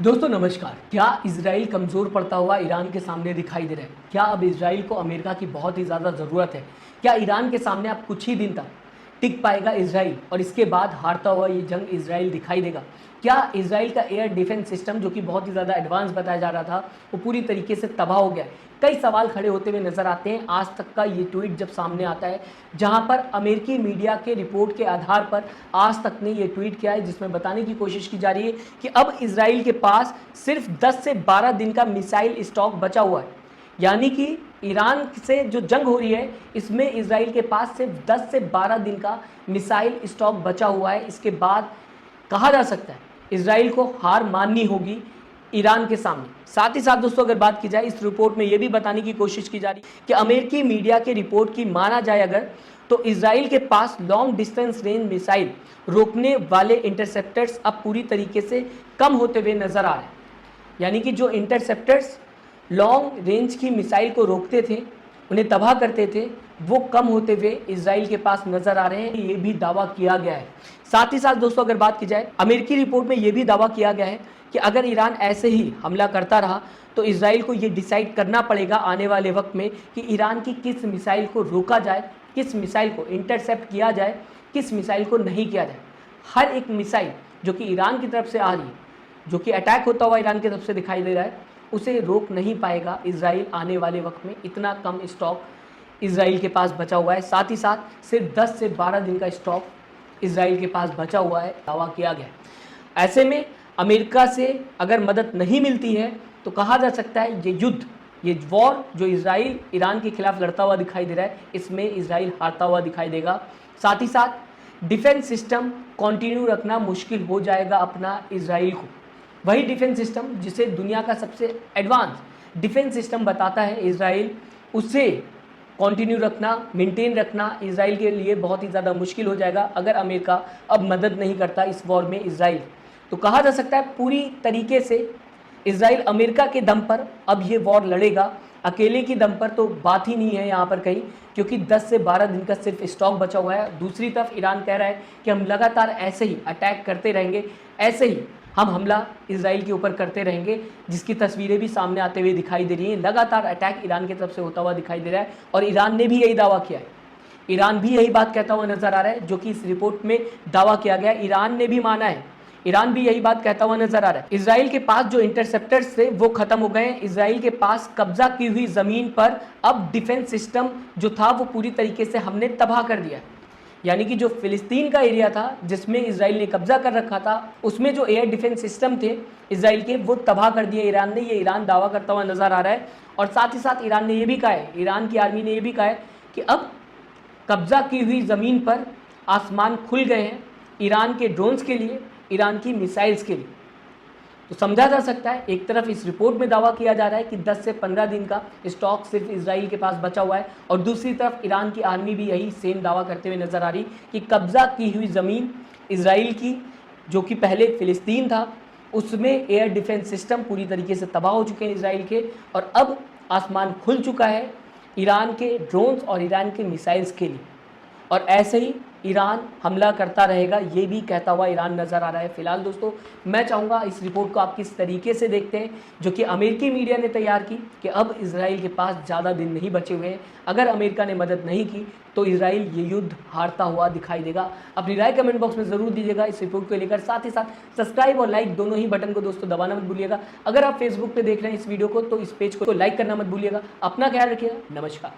दोस्तों नमस्कार। क्या इजराइल कमज़ोर पड़ता हुआ ईरान के सामने दिखाई दे रहा है? क्या अब इजराइल को अमेरिका की बहुत ही ज़्यादा ज़रूरत है? क्या ईरान के सामने अब कुछ ही दिन तक टिक पाएगा इजराइल और इसके बाद हारता हुआ ये जंग इजराइल दिखाई देगा? क्या इजराइल का एयर डिफेंस सिस्टम जो कि बहुत ही ज़्यादा एडवांस बताया जा रहा था वो पूरी तरीके से तबाह हो गया है? कई सवाल खड़े होते हुए नजर आते हैं। आज तक का ये ट्वीट जब सामने आता है जहां पर अमेरिकी मीडिया के रिपोर्ट के आधार पर आज तक ने ये ट्वीट किया है जिसमें बताने की कोशिश की जा रही है कि अब इजराइल के पास सिर्फ 10 से 12 दिन का मिसाइल स्टॉक बचा हुआ है। यानी कि ईरान से जो जंग हो रही है इसमें इजराइल के पास सिर्फ 10 से 12 दिन का मिसाइल स्टॉक बचा हुआ है। इसके बाद कहा जा सकता है इजराइल को हार माननी होगी ईरान के सामने। साथ ही साथ दोस्तों अगर बात की जाए इस रिपोर्ट में यह भी बताने की कोशिश की जा रही है कि अमेरिकी मीडिया के रिपोर्ट की माना जाए अगर तो इजराइल के पास लॉन्ग डिस्टेंस रेंज मिसाइल रोकने वाले इंटरसेप्टर्स अब पूरी तरीके से कम होते हुए नजर आ रहे हैं। यानी कि जो इंटरसेप्टर्स लॉन्ग रेंज की मिसाइल को रोकते थे, उन्हें तबाह करते थे, वो कम होते हुए इजराइल के पास नजर आ रहे हैं। ये भी दावा किया गया है। साथ ही साथ दोस्तों अगर बात की जाए अमेरिकी रिपोर्ट में यह भी दावा किया गया है कि अगर ईरान ऐसे ही हमला करता रहा तो इजराइल को ये डिसाइड करना पड़ेगा आने वाले वक्त में कि ईरान की किस मिसाइल को रोका जाए, किस मिसाइल को इंटरसेप्ट किया जाए, किस मिसाइल को नहीं किया जाए। हर एक मिसाइल जो कि ईरान की तरफ से आ रही है, जो कि अटैक होता हुआ ईरान की तरफ से दिखाई दे रहा है, उसे रोक नहीं पाएगा इजराइल आने वाले वक्त में। इतना कम स्टॉक इजराइल के पास बचा हुआ है। साथ ही साथ सिर्फ 10 से 12 दिन का स्टॉक इजराइल के पास बचा हुआ है, दावा किया गया। ऐसे में अमेरिका से अगर मदद नहीं मिलती है तो कहा जा सकता है ये युद्ध, ये वॉर जो इजराइल ईरान के खिलाफ लड़ता हुआ दिखाई दे रहा है, इसमें इजराइल हारता हुआ दिखाई देगा। साथ ही साथ डिफेंस सिस्टम कंटिन्यू रखना मुश्किल हो जाएगा अपना इजराइल को। वही डिफेंस सिस्टम जिसे दुनिया का सबसे एडवांस डिफेंस सिस्टम बताता है इजराइल, उसे कंटिन्यू रखना, मेंटेन रखना इजराइल के लिए बहुत ही ज़्यादा मुश्किल हो जाएगा अगर अमेरिका अब मदद नहीं करता इस वॉर में इजराइल। तो कहा जा सकता है पूरी तरीके से इजराइल अमेरिका के दम पर अब ये वॉर लड़ेगा। अकेले की दम पर तो बात ही नहीं है यहाँ पर कहीं, क्योंकि 10 से 12 दिन का सिर्फ स्टॉक बचा हुआ है। दूसरी तरफ ईरान कह रहा है कि हम लगातार ऐसे ही अटैक करते रहेंगे, ऐसे ही हम हमला इजराइल के ऊपर करते रहेंगे, जिसकी तस्वीरें भी सामने आते हुए दिखाई दे रही हैं। लगातार अटैक ईरान की तरफ से होता हुआ दिखाई दे रहा है और ईरान ने भी यही दावा किया है। ईरान भी यही बात कहता हुआ नजर आ रहा है जो कि इस रिपोर्ट में दावा किया गया। ईरान ने भी माना है, ईरान भी यही बात कहता हुआ नजर आ रहा है। इजराइल के पास जो इंटरसेप्टर्स थे वो खत्म हो गए हैं। इजराइल के पास कब्जा की हुई जमीन पर अब डिफेंस सिस्टम जो था वो पूरी तरीके से हमने तबाह कर दिया। यानी कि जो फिलिस्तीन का एरिया था जिसमें इजराइल ने कब्जा कर रखा था, उसमें जो एयर डिफेंस सिस्टम थे इजराइल के, वो तबाह कर दिए ईरान ने। ये ईरान दावा करता हुआ नजर आ रहा है। और साथ ही साथ ईरान ने यह भी कहा है, ईरान की आर्मी ने यह भी कहा है कि अब कब्जा की हुई ज़मीन पर आसमान खुल गए हैं ईरान के ड्रोन्स के लिए, ईरान की मिसाइल्स के लिए। तो समझा जा सकता है एक तरफ इस रिपोर्ट में दावा किया जा रहा है कि 10 से 15 दिन का स्टॉक सिर्फ इजराइल के पास बचा हुआ है, और दूसरी तरफ ईरान की आर्मी भी यही सेम दावा करते हुए नजर आ रही कि कब्जा की हुई ज़मीन इजराइल की, जो कि पहले फिलिस्तीन था, उसमें एयर डिफेंस सिस्टम पूरी तरीके से तबाह हो चुके हैं इजराइल के, और अब आसमान खुल चुका है ईरान के ड्रोन्स और ईरान के मिसाइल्स के लिए। और ऐसे ही ईरान हमला करता रहेगा, ये भी कहता हुआ ईरान नज़र आ रहा है। फिलहाल दोस्तों मैं चाहूँगा इस रिपोर्ट को आप किस तरीके से देखते हैं जो कि अमेरिकी मीडिया ने तैयार की कि अब इजराइल के पास ज़्यादा दिन नहीं बचे हुए हैं। अगर अमेरिका ने मदद नहीं की तो इजराइल ये युद्ध हारता हुआ दिखाई देगा। अपनी राय कमेंट बॉक्स में ज़रूर दीजिएगा इस रिपोर्ट को लेकर। साथ ही साथ सब्सक्राइब और लाइक दोनों ही बटन को दोस्तों दबाना मत भूलिएगा। अगर आप फेसबुक पर देख रहे हैं इस वीडियो को तो इस पेज को लाइक करना मत भूलिएगा। अपना ख्याल रखिएगा। नमस्कार।